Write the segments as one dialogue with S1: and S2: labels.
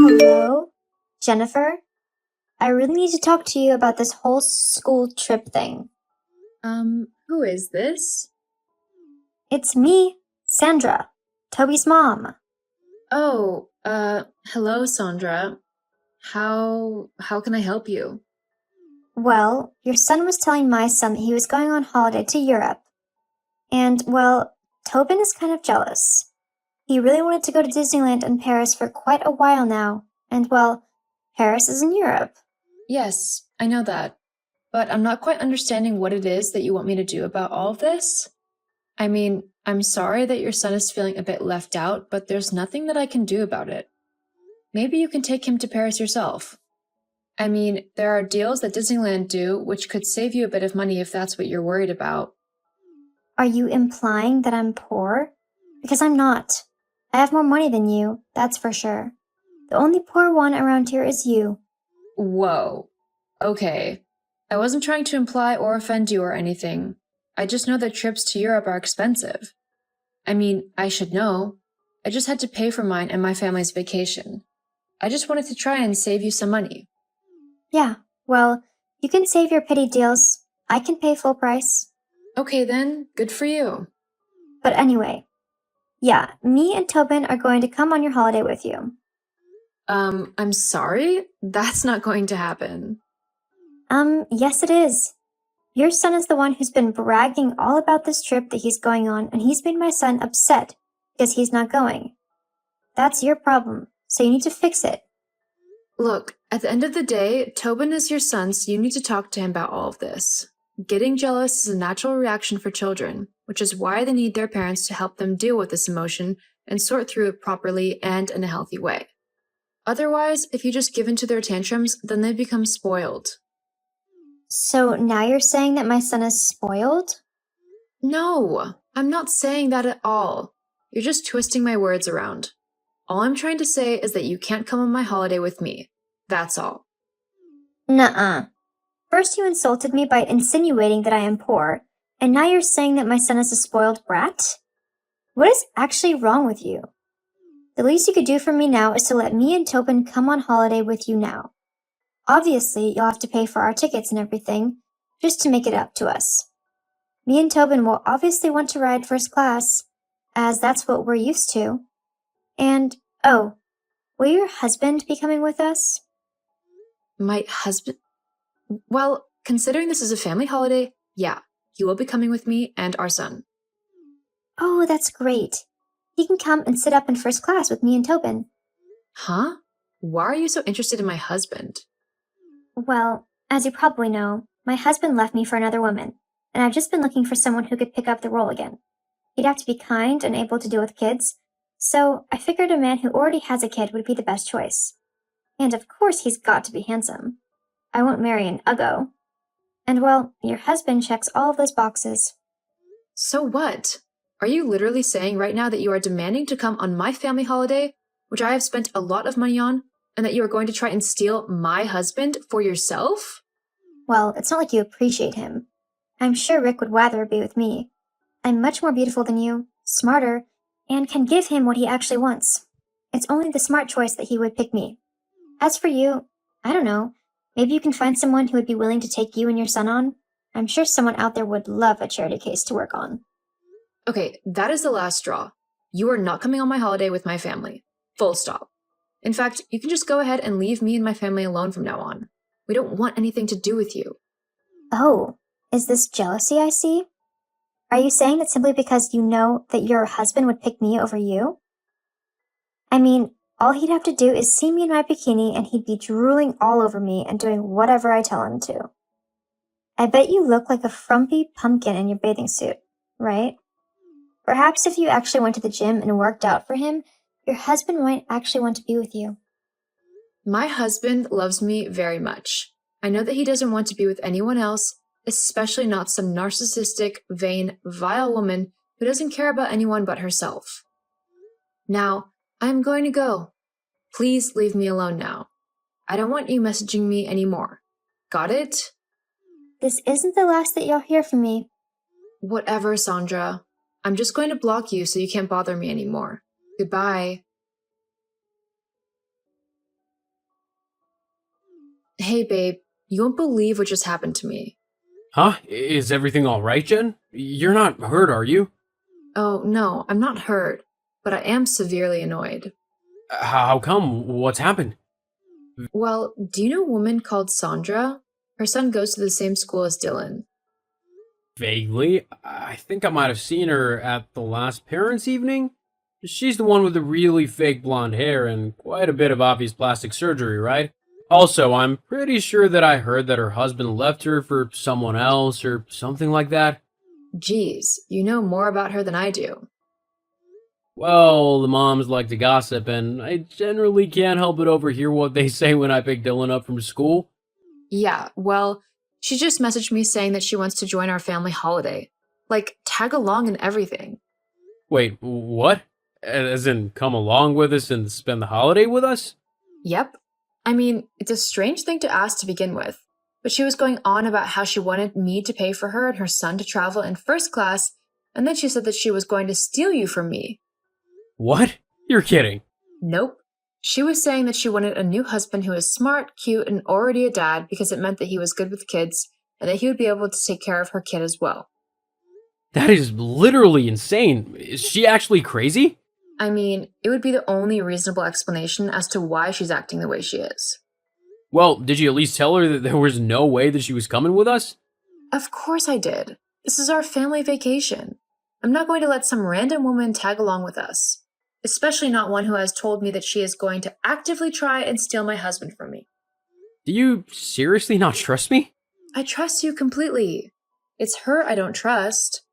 S1: Hello? Jennifer? I really need to talk to you about this whole school trip thing.
S2: Who is this?
S1: It's me, Sandra, Toby's mom.
S2: Oh, hello, Sandra. How can I help you?
S1: Well, your son was telling my son that he was going on holiday to Europe. And, well, Tobin is kind of jealous. He really wanted to go to Disneyland and Paris for quite a while now. And, well, Paris is in Europe.
S2: Yes, I know that. But I'm not quite understanding what it is that you want me to do about all of this. I mean, I'm sorry that your son is feeling a bit left out, but there's nothing that I can do about it. Maybe you can take him to Paris yourself. I mean, there are deals that Disneyland do, which could save you a bit of money if that's what you're worried about.
S1: Are you implying that I'm poor? Because I'm not. I have more money than you, that's for sure. The only poor one around here is you.
S2: Whoa. Okay. I wasn't trying to imply or offend you or anything. I just know that trips to Europe are expensive. I mean, I should know. I just had to pay for mine and my family's vacation. I just wanted to try and save you some money.
S1: Yeah, well, you can save your petty deals. I can pay full price.
S2: Okay then, good for you.
S1: But anyway, yeah, me and Tobin are going to come on your holiday with you.
S2: I'm sorry? That's not going to happen.
S1: Yes it is. Your son is the one who's been bragging all about this trip that he's going on, and he's made my son upset because he's not going. That's your problem, so you need to fix it.
S2: Look, at the end of the day, Tobin is your son, so you need to talk to him about all of this. Getting jealous is a natural reaction for children, which is why they need their parents to help them deal with this emotion and sort through it properly and in a healthy way. Otherwise, if you just give in to their tantrums, then they become spoiled.
S1: So now you're saying that my son is spoiled?
S2: No, I'm not saying that at all. You're just twisting my words around. All I'm trying to say is that you can't come on my holiday with me. That's all.
S1: Nuh-uh. First you insulted me by insinuating that I am poor, and now you're saying that my son is a spoiled brat? What is actually wrong with you? The least you could do for me now is to let me and Tobin come on holiday with you now. Obviously, you'll have to pay for our tickets and everything, just to make it up to us. Me and Tobin will obviously want to ride first class, as that's what we're used to. And, oh, will your husband be coming with us?
S2: My husband? Well, considering this is a family holiday, yeah, he will be coming with me and our son.
S1: Oh, that's great. He can come and sit up in first class with me and Tobin.
S2: Huh? Why are you so interested in my husband?
S1: Well, as you probably know, my husband left me for another woman, and I've just been looking for someone who could pick up the role again. He'd have to be kind and able to deal with kids, so I figured a man who already has a kid would be the best choice. And of course he's got to be handsome. I won't marry an uggo. And well, your husband checks all of those boxes.
S2: So what? Are you literally saying right now that you are demanding to come on my family holiday, which I have spent a lot of money on, and that you are going to try and steal my husband for yourself?
S1: Well, it's not like you appreciate him. I'm sure Rick would rather be with me. I'm much more beautiful than you, smarter, and can give him what he actually wants. It's only the smart choice that he would pick me. As for you, I don't know. Maybe you can find someone who would be willing to take you and your son on. I'm sure someone out there would love a charity case to work on.
S2: Okay, that is the last straw. You are not coming on my holiday with my family. Full stop. In fact, you can just go ahead and leave me and my family alone from now on. We don't want anything to do with you.
S1: Oh, is this jealousy I see? Are you saying that simply because you know that your husband would pick me over you? I mean, all he'd have to do is see me in my bikini and he'd be drooling all over me and doing whatever I tell him to. I bet you look like a frumpy pumpkin in your bathing suit, right? Perhaps if you actually went to the gym and worked out for him, your husband might actually want to be with you.
S2: My husband loves me very much. I know that he doesn't want to be with anyone else, especially not some narcissistic, vain, vile woman who doesn't care about anyone but herself. Now, I'm going to go. Please leave me alone now. I don't want you messaging me anymore. Got it?
S1: This isn't the last that you'll hear from me.
S2: Whatever, Sandra. I'm just going to block you so you can't bother me anymore. Goodbye. Hey, babe, you won't believe what just happened to me.
S3: Huh? Is everything alright, Jen? You're not hurt, are you?
S2: Oh, no, I'm not hurt, but I am severely annoyed.
S3: How come? What's happened?
S2: Well, do you know a woman called Sandra? Her son goes to the same school as Dylan.
S3: Vaguely. I think I might have seen her at the last parents' evening. She's the one with the really fake blonde hair and quite a bit of obvious plastic surgery, right? Also, I'm pretty sure that I heard that her husband left her for someone else or something like that.
S2: Geez, you know more about her than I do.
S3: Well, the moms like to gossip, and I generally can't help but overhear what they say when I pick Dylan up from school.
S2: Yeah, well, she just messaged me saying that she wants to join our family holiday. Like, tag along and everything.
S3: Wait, what? As in, come along with us and spend the holiday with us?
S2: Yep. I mean, it's a strange thing to ask to begin with, but she was going on about how she wanted me to pay for her and her son to travel in first class, and then she said that she was going to steal you from me.
S3: What? You're kidding.
S2: Nope. She was saying that she wanted a new husband who was smart, cute, and already a dad because it meant that he was good with kids and that he would be able to take care of her kid as well.
S3: That is literally insane. Is she actually crazy?
S2: I mean, it would be the only reasonable explanation as to why she's acting the way she is.
S3: Well, did you at least tell her that there was no way that she was coming with us?
S2: Of course I did. This is our family vacation. I'm not going to let some random woman tag along with us, especially not one who has told me that she is going to actively try and steal my husband from me.
S3: Do you seriously not trust me?
S2: I trust you completely. It's her I don't trust.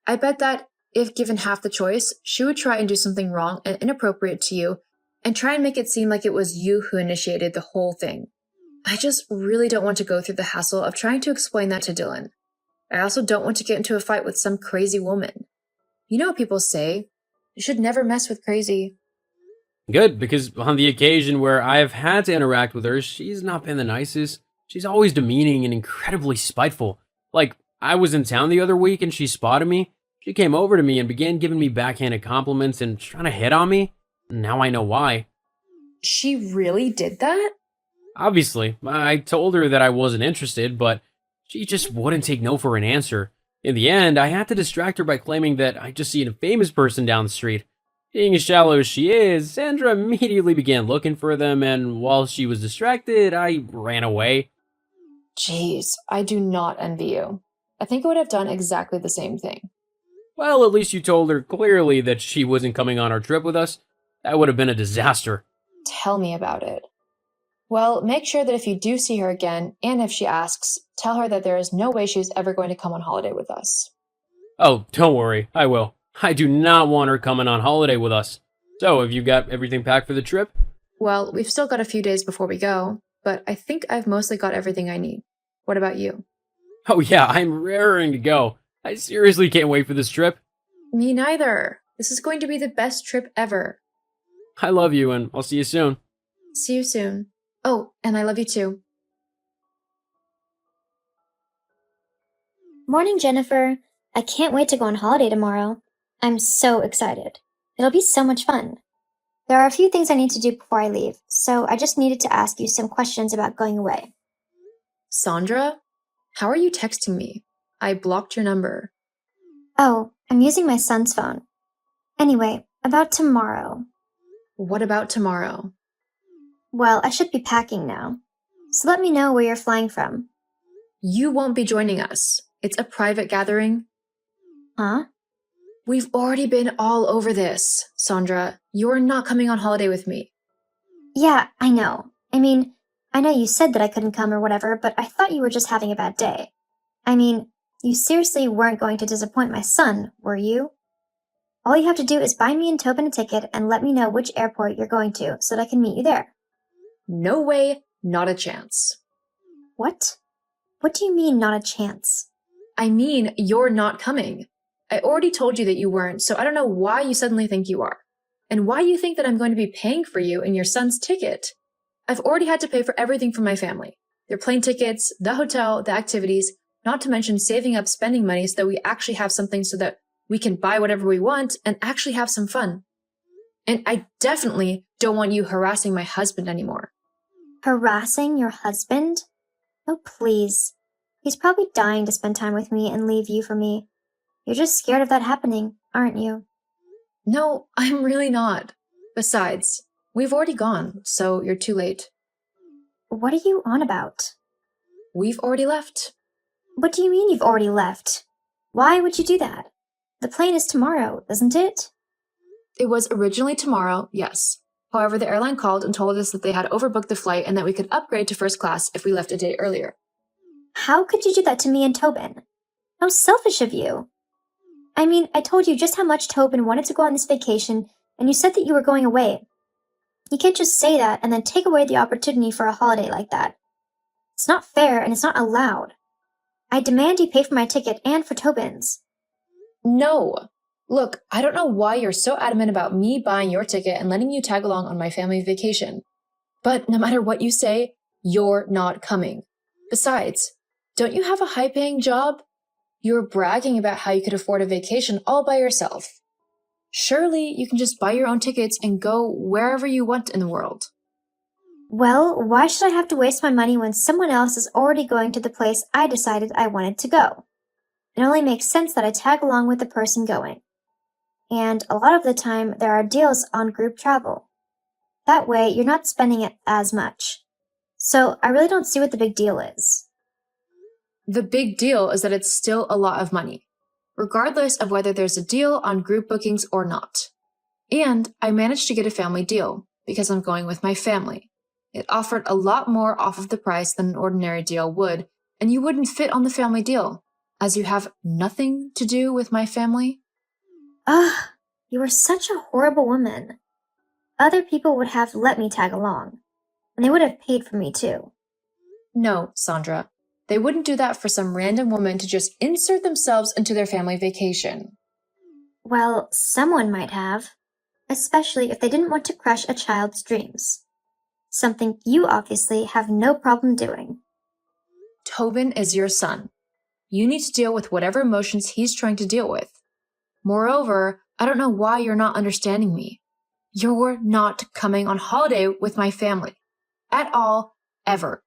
S2: I bet that, if given half the choice, she would try and do something wrong and inappropriate to you and try and make it seem like it was you who initiated the whole thing. I just really don't want to go through the hassle of trying to explain that to Dylan. I also don't want to get into a fight with some crazy woman. You know what people say? You should never mess with crazy.
S3: Good, because on the occasion where I have had to interact with her, she's not been the nicest. She's always demeaning and incredibly spiteful. Like, I was in town the other week and she spotted me. She came over to me and began giving me backhanded compliments and trying to hit on me. Now I know why.
S2: She really did that?
S3: Obviously, I told her that I wasn't interested, but she just wouldn't take no for an answer. In the end, I had to distract her by claiming that I just seen a famous person down the street. Being as shallow as she is, Sandra immediately began looking for them, and while she was distracted, I ran away.
S2: Jeez, I do not envy you. I think I would have done exactly the same thing.
S3: Well, at least you told her clearly that she wasn't coming on our trip with us. That would have been a disaster.
S2: Tell me about it. Well, make sure that if you do see her again, and if she asks, tell her that there is no way she's ever going to come on holiday with us.
S3: Oh, don't worry, I will. I do not want her coming on holiday with us. So, have you got everything packed for the trip?
S2: Well, we've still got a few days before we go, but I think I've mostly got everything I need. What about you?
S3: Oh yeah, I'm raring to go. I seriously can't wait for this trip.
S2: Me neither. This is going to be the best trip ever.
S3: I love you, and I'll see you soon.
S2: See you soon. Oh, and I love you too.
S1: Morning, Jennifer. I can't wait to go on holiday tomorrow. I'm so excited. It'll be so much fun. There are a few things I need to do before I leave, so I just needed to ask you some questions about going away.
S2: Sandra? How are you texting me? I blocked your number.
S1: Oh, I'm using my son's phone. Anyway, about tomorrow.
S2: What about tomorrow?
S1: Well, I should be packing now. So let me know where you're flying from.
S2: You won't be joining us. It's a private gathering.
S1: Huh?
S2: We've already been all over this, Sandra. You're not coming on holiday with me.
S1: Yeah, I know. I mean, I know you said that I couldn't come or whatever, but I thought you were just having a bad day. I mean, you seriously weren't going to disappoint my son, were you? All you have to do is buy me and Tobin a ticket and let me know which airport you're going to so that I can meet you there.
S2: No way, not a chance.
S1: What? What do you mean, not a chance?
S2: I mean, you're not coming. I already told you that you weren't, so I don't know why you suddenly think you are. And why you think that I'm going to be paying for you and your son's ticket. I've already had to pay for everything for my family. Their plane tickets, the hotel, the activities, not to mention saving up spending money so that we actually have something so that we can buy whatever we want and actually have some fun. And I definitely don't want you harassing my husband anymore.
S1: Harassing your husband? Oh, please. He's probably dying to spend time with me and leave you for me. You're just scared of that happening, aren't you?
S2: No, I'm really not. Besides, we've already gone, so you're too late.
S1: What are you on about?
S2: We've already left.
S1: What do you mean you've already left? Why would you do that? The plane is tomorrow, isn't it?
S2: It was originally tomorrow, yes. However, the airline called and told us that they had overbooked the flight and that we could upgrade to first class if we left a day earlier.
S1: How could you do that to me and Tobin? How selfish of you. I mean, I told you just how much Tobin wanted to go on this vacation, and you said that you were going away. You can't just say that and then take away the opportunity for a holiday like that. It's not fair and it's not allowed. I demand you pay for my ticket and for Tobin's.
S2: No! Look, I don't know why you're so adamant about me buying your ticket and letting you tag along on my family vacation. But no matter what you say, you're not coming. Besides, don't you have a high-paying job? You're bragging about how you could afford a vacation all by yourself. Surely you can just buy your own tickets and go wherever you want in the world.
S1: Well, why should I have to waste my money when someone else is already going to the place I decided I wanted to go? It only makes sense that I tag along with the person going. And a lot of the time, there are deals on group travel. That way, you're not spending it as much. So I really don't see what the big deal is.
S2: The big deal is that it's still a lot of money, regardless of whether there's a deal on group bookings or not. And I managed to get a family deal because I'm going with my family. It offered a lot more off of the price than an ordinary deal would, and you wouldn't fit on the family deal, as you have nothing to do with my family.
S1: Ugh, you are such a horrible woman. Other people would have let me tag along, and they would have paid for me too.
S2: No, Sandra. They wouldn't do that for some random woman to just insert themselves into their family vacation.
S1: Well, someone might have, especially if they didn't want to crush a child's dreams. Something you obviously have no problem doing.
S2: Tobin is your son. You need to deal with whatever emotions he's trying to deal with. Moreover, I don't know why you're not understanding me. You're not coming on holiday with my family. At all, ever.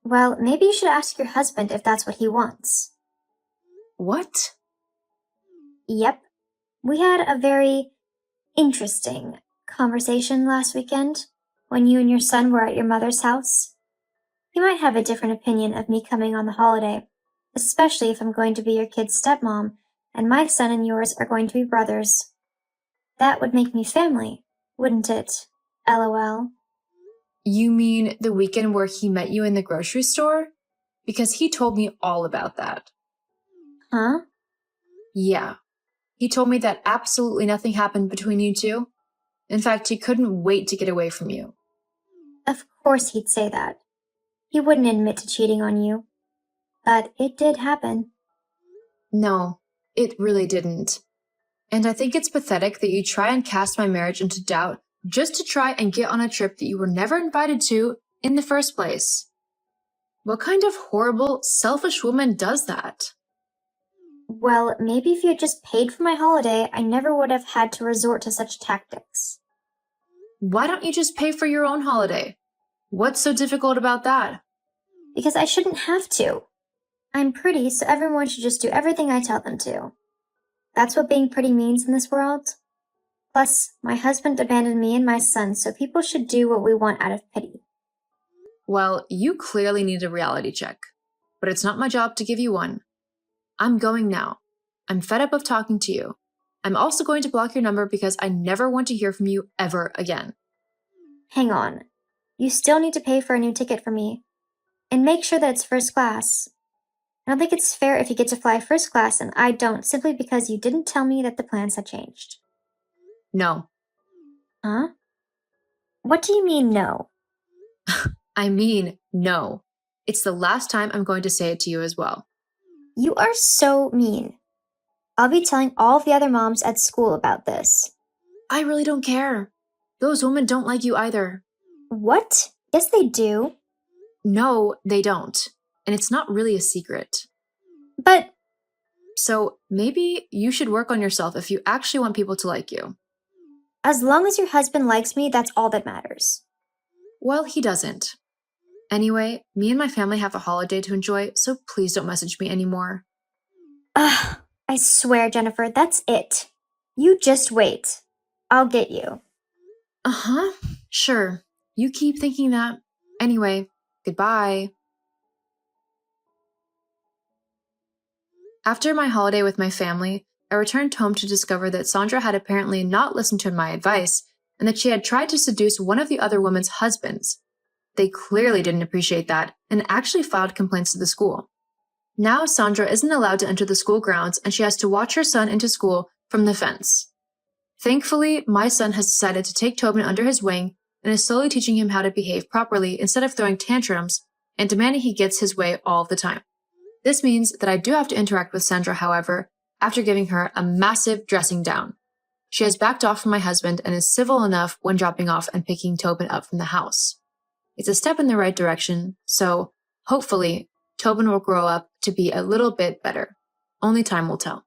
S1: Well, maybe you should ask your husband if that's what he wants.
S2: What?
S1: Yep. We had a very interesting conversation last weekend when you and your son were at your mother's house. He might have a different opinion of me coming on the holiday, especially if I'm going to be your kid's stepmom and my son and yours are going to be brothers. That would make me family, wouldn't it? LOL.
S2: You mean the weekend where he met you in the grocery store? Because he told me all about that.
S1: Huh?
S2: Yeah. He told me that absolutely nothing happened between you two. In fact, he couldn't wait to get away from you.
S1: Of course he'd say that. He wouldn't admit to cheating on you. But it did happen.
S2: No, it really didn't. And I think it's pathetic that you try and cast my marriage into doubt just to try and get on a trip that you were never invited to in the first place. What kind of horrible, selfish woman does that?
S1: Well, maybe if you had just paid for my holiday, I never would have had to resort to such tactics.
S2: Why don't you just pay for your own holiday? What's so difficult about that?
S1: Because I shouldn't have to. I'm pretty, so everyone should just do everything I tell them to. That's what being pretty means in this world. Plus, my husband abandoned me and my son, so people should do what we want out of pity.
S2: Well, you clearly need a reality check, but it's not my job to give you one. I'm going now. I'm fed up of talking to you. I'm also going to block your number because I never want to hear from you ever again.
S1: Hang on. You still need to pay for a new ticket for me. And make sure that it's first class. I don't think it's fair if you get to fly first class and I don't, simply because you didn't tell me that the plans had changed.
S2: No.
S1: Huh? What do you mean, no?
S2: I mean, no. It's the last time I'm going to say it to you as well.
S1: You are so mean. I'll be telling all of the other moms at school about this.
S2: I really don't care. Those women don't like you either.
S1: What? Yes, they do.
S2: No, they don't. And it's not really a secret.
S1: But
S2: So maybe you should work on yourself if you actually want people to like you.
S1: as long as your husband likes me, that's all that matters.
S2: Well, he doesn't. Anyway, me and my family have a holiday to enjoy, so please don't message me anymore.
S1: Ugh, I swear, Jennifer, that's it. You just wait. I'll get you.
S2: Uh-huh, sure. You keep thinking that. Anyway, goodbye. After my holiday with my family, I returned home to discover that Sandra had apparently not listened to my advice and that she had tried to seduce one of the other women's husbands. They clearly didn't appreciate that and actually filed complaints to the school. Now Sandra isn't allowed to enter the school grounds and she has to watch her son into school from the fence. Thankfully, my son has decided to take Tobin under his wing and is slowly teaching him how to behave properly instead of throwing tantrums and demanding he gets his way all the time. This means that I do have to interact with Sandra, however, after giving her a massive dressing down. She has backed off from my husband and is civil enough when dropping off and picking Tobin up from the house. It's a step in the right direction, so hopefully Tobin will grow up to be a little bit better. Only time will tell.